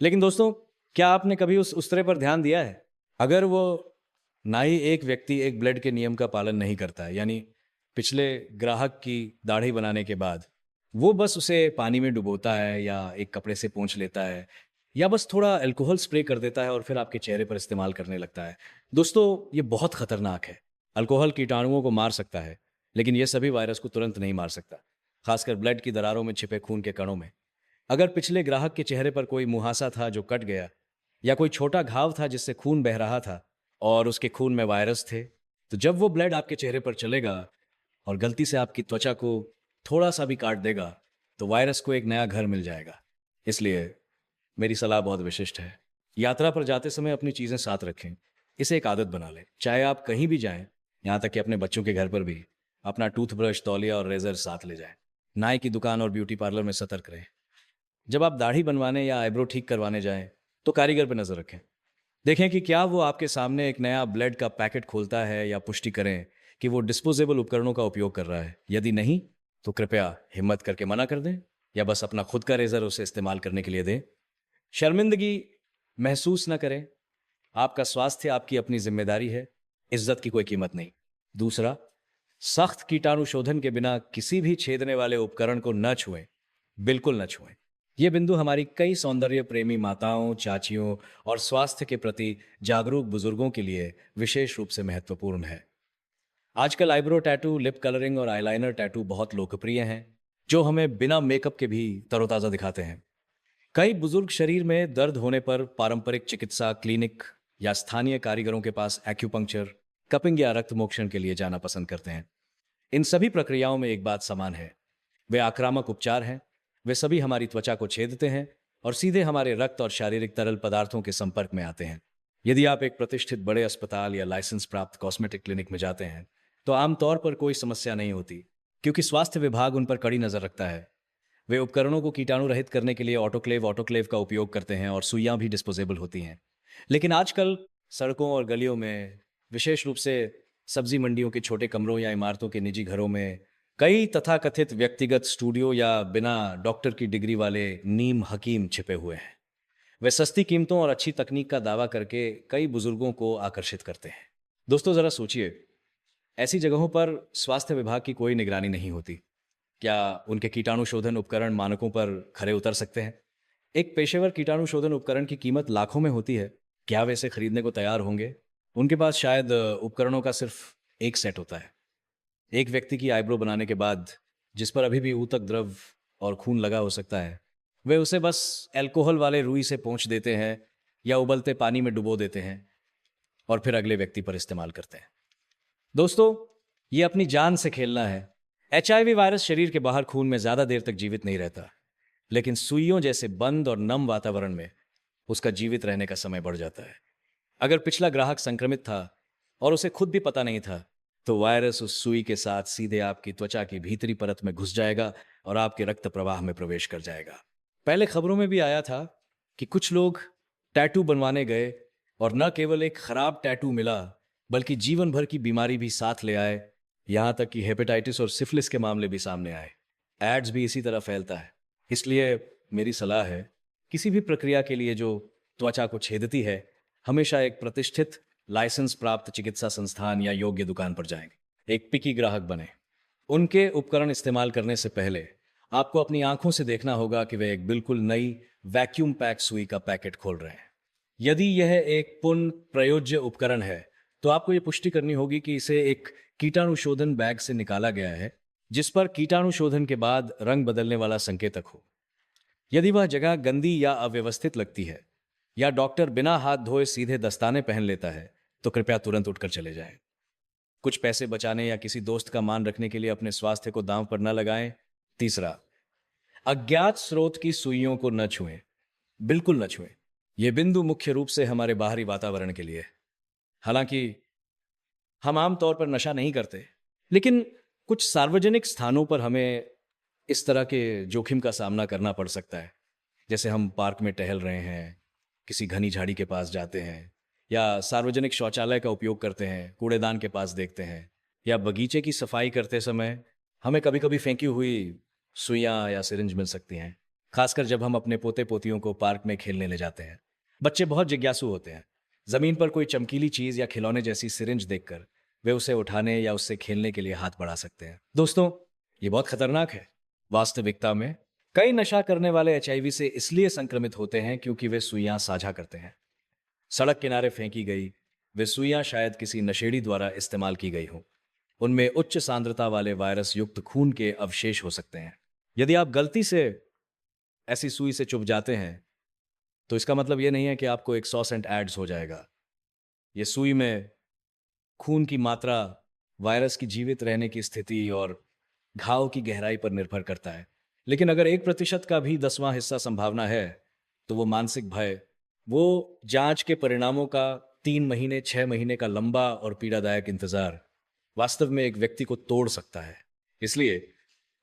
S1: लेकिन दोस्तों, क्या आपने कभी उस उस्तरे पर ध्यान दिया है? अगर वो नाई एक व्यक्ति एक ब्लेड के नियम का पालन नहीं करता है, यानी पिछले ग्राहक की दाढ़ी बनाने के बाद वो बस उसे पानी में डुबोता है या एक कपड़े से पोंछ लेता है या बस थोड़ा अल्कोहल स्प्रे कर देता है और फिर आपके चेहरे पर इस्तेमाल करने लगता है, दोस्तों ये बहुत खतरनाक है। अल्कोहल कीटाणुओं को मार सकता है, लेकिन यह सभी वायरस को तुरंत नहीं मार सकता, खासकर ब्लड की दरारों में छिपे खून के कणों में। अगर पिछले ग्राहक के चेहरे पर कोई मुहासा था जो कट गया या कोई छोटा घाव था जिससे खून बह रहा था और उसके खून में वायरस थे, तो जब वो ब्लड आपके चेहरे पर चलेगा और गलती से आपकी त्वचा को थोड़ा सा भी काट देगा, तो वायरस को एक नया घर मिल जाएगा। इसलिए मेरी सलाह बहुत विशिष्ट है। यात्रा पर जाते समय अपनी चीजें साथ रखें। इसे एक आदत बना लें। चाहे आप कहीं भी जाएं, यहां तक कि अपने बच्चों के घर पर भी, अपना टूथब्रश, तौलिया और रेजर साथ ले जाएं। नाई की दुकान और ब्यूटी पार्लर में सतर्क रहें। जब आप दाढ़ी बनवाने या आईब्रो ठीक करवाने जाएं, तो कारीगर पर नजर रखें। देखें कि क्या वो आपके सामने एक नया ब्लेड का पैकेट खोलता है, या पुष्टि करें कि वो डिस्पोजेबल उपकरणों का उपयोग कर रहा है। यदि नहीं, तो कृपया हिम्मत करके मना कर दें या बस अपना खुद का रेजर उसे इस्तेमाल करने के लिए दें। शर्मिंदगी महसूस न करें। आपका स्वास्थ्य आपकी अपनी जिम्मेदारी है, इज्जत की कोई कीमत नहीं। दूसरा, सख्त कीटाणु शोधन के बिना किसी भी छेदने वाले उपकरण को न छुएं, बिल्कुल न छुएं। यह बिंदु हमारी कई सौंदर्य प्रेमी माताओं, चाचियों और स्वास्थ्य के प्रति जागरूक बुजुर्गों के लिए विशेष रूप से महत्वपूर्ण है। आजकल आईब्रो टैटू, लिप कलरिंग और आईलाइनर टैटू बहुत लोकप्रिय हैं, जो हमें बिना मेकअप के भी तरोताजा दिखाते हैं। कई बुजुर्ग शरीर में दर्द होने पर पारंपरिक चिकित्सा क्लिनिक या स्थानीय कारीगरों के पास एक्यूपंक्चर, कपिंग या रक्त मोक्षण के लिए जाना पसंद करते हैं। इन सभी प्रक्रियाओं में एक बात समान है, वे आक्रामक उपचार हैं। वे सभी हमारी त्वचा को छेदते हैं और सीधे हमारे रक्त और शारीरिक तरल पदार्थों के संपर्क में आते हैं। यदि आप एक प्रतिष्ठित बड़े अस्पताल या लाइसेंस प्राप्त कॉस्मेटिक क्लिनिक में जाते हैं, तो आमतौर पर कोई समस्या नहीं होती, क्योंकि स्वास्थ्य विभाग उन पर कड़ी नजर रखता है। वे उपकरणों को कीटाणु रहित करने के लिए ऑटोक्लेव का उपयोग करते हैं और सुइयां भी डिस्पोजेबल होती हैं। लेकिन आजकल सड़कों और गलियों में, विशेष रूप से सब्जी मंडियों के छोटे कमरों या इमारतों के निजी घरों में, कई तथाकथित व्यक्तिगत स्टूडियो या बिना डॉक्टर की डिग्री वाले नीम हकीम छिपे हुए हैं। वे सस्ती कीमतों और अच्छी तकनीक का दावा करके कई बुजुर्गों को आकर्षित करते हैं। दोस्तों, जरा सोचिए, ऐसी जगहों पर स्वास्थ्य विभाग की कोई निगरानी नहीं होती। क्या उनके कीटाणु शोधन उपकरण मानकों पर खरे उतर सकते हैं? एक पेशेवर कीटाणु शोधन उपकरण की कीमत लाखों में होती है। क्या वे इसे खरीदने को तैयार होंगे? उनके पास शायद उपकरणों का सिर्फ एक सेट होता है। एक व्यक्ति की आईब्रो बनाने के बाद, जिस पर अभी भी ऊतक द्रव और खून लगा हो सकता है, वे उसे बस अल्कोहल वाले रुई से पोंछ देते हैं या उबलते पानी में डुबो देते हैं और फिर अगले व्यक्ति पर इस्तेमाल करते हैं। दोस्तों, ये अपनी जान से खेलना है। HIV वायरस शरीर के बाहर खून में ज्यादा देर तक जीवित नहीं रहता, लेकिन सुइयों जैसे बंद और नम वातावरण में उसका जीवित रहने का समय बढ़ जाता है। अगर पिछला ग्राहक संक्रमित था और उसे खुद भी पता नहीं था, तो वायरस उस सुई के साथ सीधे आपकी त्वचा की भीतरी परत में घुस जाएगा और आपके रक्त प्रवाह में प्रवेश कर जाएगा। पहले खबरों में भी आया था कि कुछ लोग टैटू बनवाने गए और न केवल एक खराब टैटू मिला, बल्कि जीवन भर की बीमारी भी साथ ले आए। यहां तक कि हेपेटाइटिस और सिफिलिस के मामले भी सामने आए। एड्स भी इसी तरह फैलता है। इसलिए मेरी सलाह है, किसी भी प्रक्रिया के लिए जो त्वचा को छेदती है, हमेशा एक प्रतिष्ठित लाइसेंस प्राप्त चिकित्सा संस्थान या योग्य दुकान पर जाएं। एक पिकी ग्राहक बने। उनके उपकरण इस्तेमाल करने से पहले आपको अपनी आंखों से देखना होगा कि वे एक बिल्कुल नई वैक्यूम पैक सुई का पैकेट खोल रहे हैं। यदि यह एक पुनः प्रयोज्य उपकरण है तो आपको यह पुष्टि करनी होगी कि इसे एक कीटाणुशोधन बैग से निकाला गया है जिस पर कीटाणुशोधन के बाद रंग बदलने वाला संकेतक हो। यदि वह जगह गंदी या अव्यवस्थित लगती है या डॉक्टर बिना हाथ धोए सीधे दस्ताने पहन लेता है तो कृपया तुरंत उठकर चले जाएं। कुछ पैसे बचाने या किसी दोस्त का मान रखने के लिए अपने स्वास्थ्य को दांव पर न लगाएं। तीसरा, अज्ञात स्रोत की सुइयों को न छुएं, बिल्कुल न छुएं। यह बिंदु मुख्य रूप से हमारे बाहरी वातावरण के लिए है। हालांकि हम आमतौर पर नशा नहीं करते, लेकिन कुछ सार्वजनिक स्थानों पर हमें इस तरह के जोखिम का सामना करना पड़ सकता है। जैसे हम पार्क में टहल रहे हैं, किसी घनी झाड़ी के पास जाते हैं, या सार्वजनिक शौचालय का उपयोग करते हैं, कूड़ेदान के पास देखते हैं, या बगीचे की सफाई करते समय हमें कभी कभी फेंकी हुई सुइयां या सिरिंज मिल सकती हैं। खासकर जब हम अपने पोते पोतियों को पार्क में खेलने ले जाते हैं। बच्चे बहुत जिज्ञासु होते हैं। जमीन पर कोई चमकीली चीज या खिलौने जैसी सिरिंज देखकर वे उसे उठाने या उससे खेलने के लिए हाथ बढ़ा सकते हैं। दोस्तों, ये बहुत खतरनाक है। वास्तविकता में कई नशा करने वाले एचआईवी से इसलिए संक्रमित होते हैं क्योंकि वे सुइयां साझा करते हैं। सड़क किनारे फेंकी गई वे सुइयां शायद किसी नशेड़ी द्वारा इस्तेमाल की गई हों। उनमें उच्च सांद्रता वाले वायरस युक्त खून के अवशेष हो सकते हैं। यदि आप गलती से ऐसी सुई से चुभ जाते हैं तो इसका मतलब यह नहीं है कि आपको एक 100 सेंट एड्स हो जाएगा। ये सुई में खून की मात्रा, वायरस की जीवित रहने की स्थिति और घाव की गहराई पर निर्भर करता है। लेकिन अगर 1% का भी 10वां हिस्सा संभावना है तो वो मानसिक भय, वो जांच के परिणामों का 3 महीने 6 महीने का लंबा और पीड़ादायक इंतजार वास्तव में एक व्यक्ति को तोड़ सकता है। इसलिए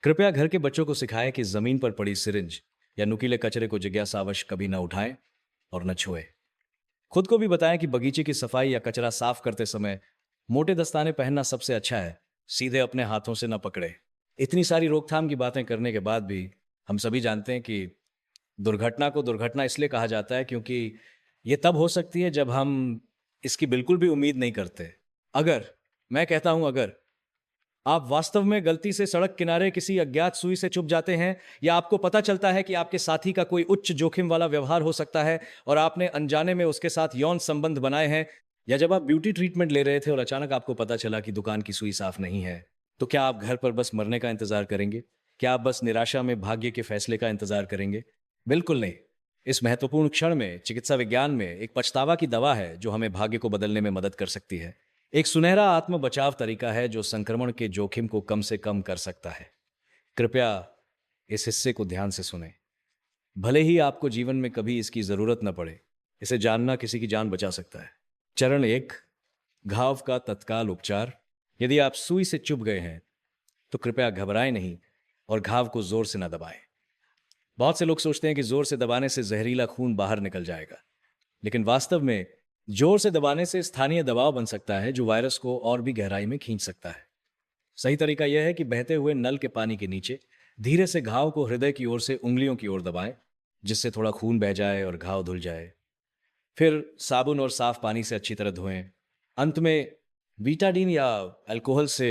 S1: कृपया घर के बच्चों को सिखाएं कि जमीन पर पड़ी सिरिंज या नुकीले कचरे को जिज्ञासावश कभी न उठाएं और न छुएं। खुद को भी बताएं कि बगीचे की सफाई या कचरा साफ करते समय मोटे दस्ताने पहनना सबसे अच्छा है, सीधे अपने हाथों से न पकड़े। इतनी सारी रोकथाम की बातें करने के बाद भी हम सभी जानते हैं कि दुर्घटना को दुर्घटना इसलिए कहा जाता है क्योंकि ये तब हो सकती है जब हम इसकी बिल्कुल भी उम्मीद नहीं करते। मैं कहता हूं अगर आप वास्तव में गलती से सड़क किनारे किसी अज्ञात सुई से चुभ जाते हैं या आपको पता चलता है कि आपके साथी का कोई उच्च जोखिम वाला व्यवहार हो सकता है और आपने अनजाने में उसके साथ यौन संबंध बनाए हैं, या जब आप ब्यूटी ट्रीटमेंट ले रहे थे और अचानक आपको पता चला कि दुकान की सुई साफ नहीं है, तो क्या आप घर पर बस मरने का इंतजार करेंगे? क्या आप बस निराशा में भाग्य के फैसले का इंतजार करेंगे? बिल्कुल नहीं। इस महत्वपूर्ण क्षण में चिकित्सा विज्ञान में एक पछतावा की दवा है जो हमें भाग्य को बदलने में मदद कर सकती है। एक सुनहरा आत्म बचाव तरीका है जो संक्रमण के जोखिम को कम से कम कर सकता है। कृपया इस हिस्से को ध्यान से सुनें। भले ही आपको जीवन में कभी इसकी जरूरत न पड़े, इसे जानना किसी की जान बचा सकता है। चरण 1, घाव का तत्काल उपचार। यदि आप सुई से चुभ गए हैं तो कृपया घबराएं नहीं और घाव को जोर से न दबाएं। बहुत से लोग सोचते हैं कि जोर से दबाने से जहरीला खून बाहर निकल जाएगा, लेकिन वास्तव में जोर से दबाने से स्थानीय दबाव बन सकता है जो वायरस को और भी गहराई में खींच सकता है। सही तरीका यह है कि बहते हुए नल के पानी के नीचे धीरे से घाव को हृदय की ओर से उंगलियों की ओर दबाएं, जिससे थोड़ा खून बह जाए और घाव धुल जाए। फिर साबुन और साफ पानी से अच्छी तरह धोएं। अंत में बीटाडीन या अल्कोहल से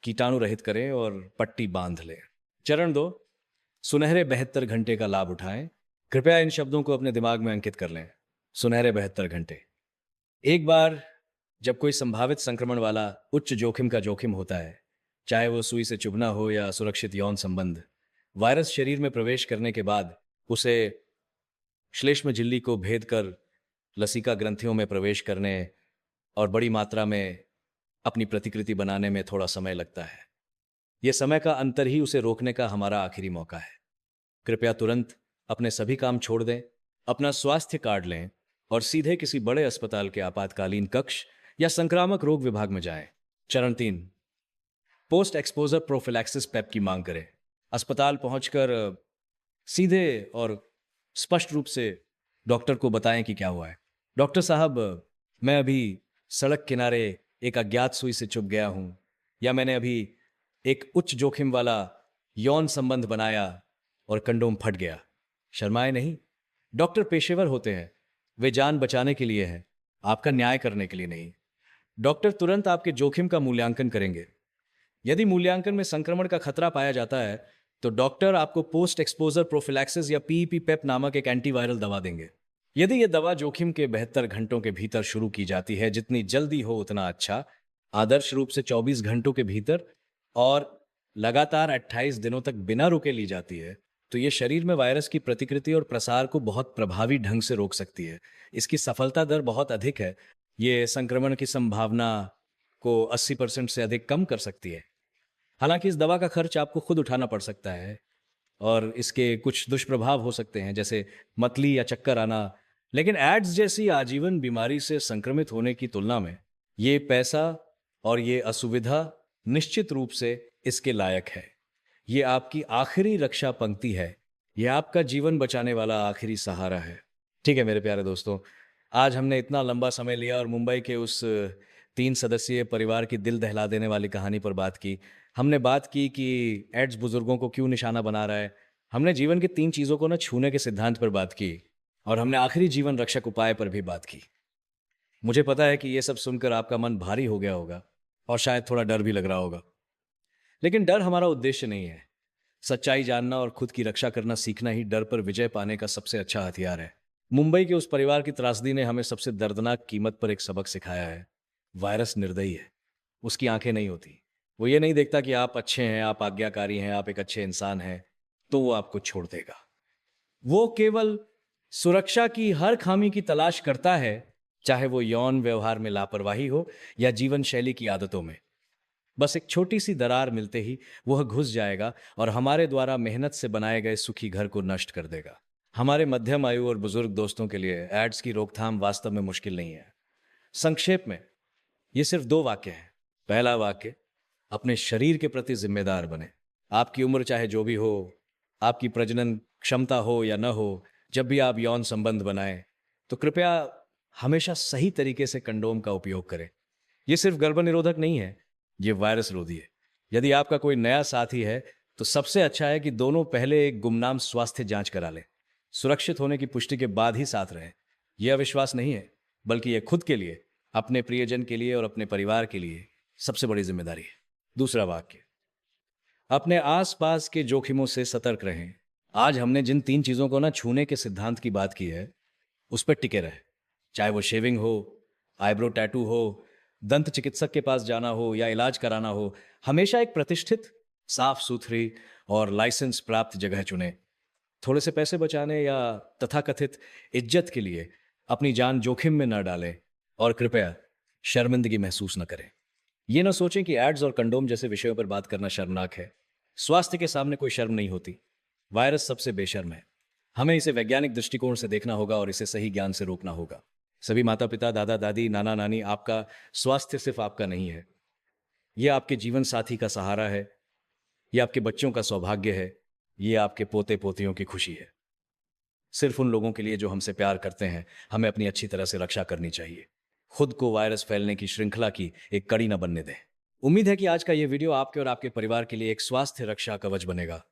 S1: कीटाणु रहित करें और पट्टी बांध लें। चरण 2, सुनहरे 72 घंटे का लाभ उठाएं। कृपया इन शब्दों को अपने दिमाग में अंकित कर लें। सुनहरे 72 घंटे। एक बार जब कोई संभावित संक्रमण वाला उच्च जोखिम का जोखिम होता है, चाहे वो सुई से चुभना हो या सुरक्षित यौन संबंध, वायरस शरीर में प्रवेश करने के बाद उसे श्लेष्म झिल्ली को भेद कर लसिका ग्रंथियों में प्रवेश करने और बड़ी मात्रा में अपनी प्रतिकृति बनाने में थोड़ा समय लगता है। यह समय का अंतर ही उसे रोकने का हमारा आखिरी मौका है। कृपया तुरंत अपने सभी काम छोड़ दें, अपना स्वास्थ्य कार्ड लें और सीधे किसी बड़े अस्पताल के आपातकालीन कक्ष या संक्रामक रोग विभाग में जाएं। चरण 3, पोस्ट एक्सपोजर प्रोफिलैक्सिस पेप की मांग करें। अस्पताल पहुंचकर सीधे और स्पष्ट रूप से डॉक्टर को बताएं कि क्या हुआ है। डॉक्टर साहब, मैं अभी सड़क किनारे एक अज्ञात सुई से चुभ गया हूं, या मैंने अभी एक उच्च जोखिम वाला यौन संबंध बनाया और कंडोम फट गया। शर्माए नहीं। डॉक्टर पेशेवर होते हैं, वे जान बचाने के लिए हैं, आपका न्याय करने के लिए नहीं। डॉक्टर तुरंत आपके जोखिम का मूल्यांकन करेंगे। यदि मूल्यांकन में संक्रमण का खतरा पाया जाता है तो डॉक्टर आपको पोस्ट एक्सपोजर प्रोफिलैक्सिस या पीईपी पेप नामक एक एंटीवायरल दवा देंगे। यदि ये दवा जोखिम के 72 घंटों के भीतर शुरू की जाती है, जितनी जल्दी हो उतना अच्छा, आदर्श रूप से 24 घंटों के भीतर, और लगातार 28 दिनों तक बिना रुके ली जाती है, तो ये शरीर में वायरस की प्रतिकृति और प्रसार को बहुत प्रभावी ढंग से रोक सकती है। इसकी सफलता दर बहुत अधिक है। ये संक्रमण की संभावना को 80% से अधिक कम कर सकती है। हालांकि इस दवा का खर्च आपको खुद उठाना पड़ सकता है और इसके कुछ दुष्प्रभाव हो सकते हैं, जैसे मतली या चक्कर आना। लेकिन एड्स जैसी आजीवन बीमारी से संक्रमित होने की तुलना में ये पैसा और ये असुविधा निश्चित रूप से इसके लायक है। ये आपकी आखिरी रक्षा पंक्ति है। ये आपका जीवन बचाने वाला आखिरी सहारा है। ठीक है मेरे प्यारे दोस्तों, आज हमने इतना लंबा समय लिया और मुंबई के उस 3 सदस्यीय परिवार की दिल दहला देने वाली कहानी पर बात की। हमने बात की कि एड्स बुजुर्गों को क्यों निशाना बना रहा है। हमने जीवन की 3 चीज़ों को ना छूने के सिद्धांत पर बात की, और हमने आखिरी जीवन रक्षक उपाय पर भी बात की। मुझे पता है कि ये सब सुनकर आपका मन भारी हो गया होगा और शायद थोड़ा डर भी लग रहा होगा, लेकिन डर हमारा उद्देश्य नहीं है। सच्चाई जानना और खुद की रक्षा करना सीखना ही डर पर विजय पाने का सबसे अच्छा हथियार है। मुंबई के उस परिवार की त्रासदी ने हमें सबसे दर्दनाक कीमत पर एक सबक सिखाया है। वायरस निर्दयी है। उसकी आंखें नहीं होती। वो ये नहीं देखता कि आप अच्छे हैं, आप आज्ञाकारी हैं, आप एक अच्छे इंसान हैं, तो वो आपको छोड़ देगा। वो केवल सुरक्षा की हर खामी की तलाश करता है, चाहे वो यौन व्यवहार में लापरवाही हो या जीवन शैली की आदतों में। बस एक छोटी सी दरार मिलते ही वह घुस जाएगा और हमारे द्वारा मेहनत से बनाए गए सुखी घर को नष्ट कर देगा। हमारे मध्यम आयु और बुजुर्ग दोस्तों के लिए एड्स की रोकथाम वास्तव में मुश्किल नहीं है। संक्षेप में ये सिर्फ 2 वाक्य हैं। पहला वाक्य, अपने शरीर के प्रति जिम्मेदार बने। आपकी उम्र चाहे जो भी हो, आपकी प्रजनन क्षमता हो या न हो, जब भी आप यौन संबंध बनाएं तो कृपया हमेशा सही तरीके से कंडोम का उपयोग करें। ये सिर्फ गर्भनिरोधक नहीं है, ये वायरस रोधी है। यदि आपका कोई नया साथी है तो सबसे अच्छा है कि दोनों पहले एक गुमनाम स्वास्थ्य जांच करा लें। सुरक्षित होने की पुष्टि के बाद ही साथ रहें। यह अविश्वास नहीं है, बल्कि यह खुद के लिए, अपने प्रियजन के लिए और अपने परिवार के लिए सबसे बड़ी जिम्मेदारी है। दूसरा वाक्य, अपने आसपास के जोखिमों से सतर्क रहें। आज हमने जिन 3 चीजों को ना छूने के सिद्धांत की बात की है, उस पर टिके रहे। चाहे वो शेविंग हो, आईब्रो टैटू हो, दंत चिकित्सक के पास जाना हो या इलाज कराना हो, हमेशा एक प्रतिष्ठित, साफ सुथरी और लाइसेंस प्राप्त जगह चुनें। थोड़े से पैसे बचाने या तथाकथित इज्जत के लिए अपनी जान जोखिम में न डालें, और कृपया शर्मिंदगी महसूस न करें। ये न सोचें कि एड्स और कंडोम जैसे विषयों पर बात करना शर्मनाक है। स्वास्थ्य के सामने कोई शर्म नहीं होती। वायरस सबसे बेशर्म है। हमें इसे वैज्ञानिक दृष्टिकोण से देखना होगा और इसे सही ज्ञान से रोकना होगा। सभी माता पिता, दादा दादी, नाना नानी, आपका स्वास्थ्य सिर्फ आपका नहीं है, यह आपके जीवन साथी का सहारा है, यह आपके बच्चों का सौभाग्य है, यह आपके पोते पोतियों की खुशी है। सिर्फ उन लोगों के लिए जो हमसे प्यार करते हैं, हमें अपनी अच्छी तरह से रक्षा करनी चाहिए। खुद को वायरस फैलने की श्रृंखला की एक कड़ी न बनने दें। उम्मीद है कि आज का यह वीडियो आपके और आपके परिवार के लिए एक स्वास्थ्य रक्षा कवच बनेगा।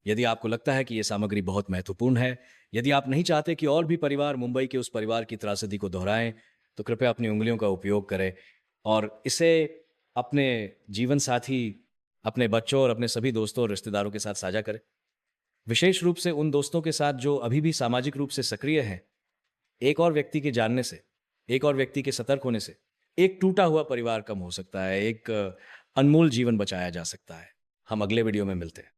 S1: यदि आपको लगता है कि यह सामग्री बहुत महत्वपूर्ण है, यदि आप नहीं चाहते कि और भी परिवार मुंबई के उस परिवार की त्रासदी को दोहराएं, तो कृपया अपनी उंगलियों का उपयोग करें और इसे अपने जीवन साथी, अपने बच्चों और अपने सभी दोस्तों और रिश्तेदारों के साथ साझा करें। विशेष रूप से उन दोस्तों के साथ जो अभी भी सामाजिक रूप से सक्रिय हैं। एक और व्यक्ति के जानने से, एक और व्यक्ति के सतर्क होने से एक टूटा हुआ परिवार कम हो सकता है, एक अनमोल जीवन बचाया जा सकता है। हम अगले वीडियो में मिलते हैं।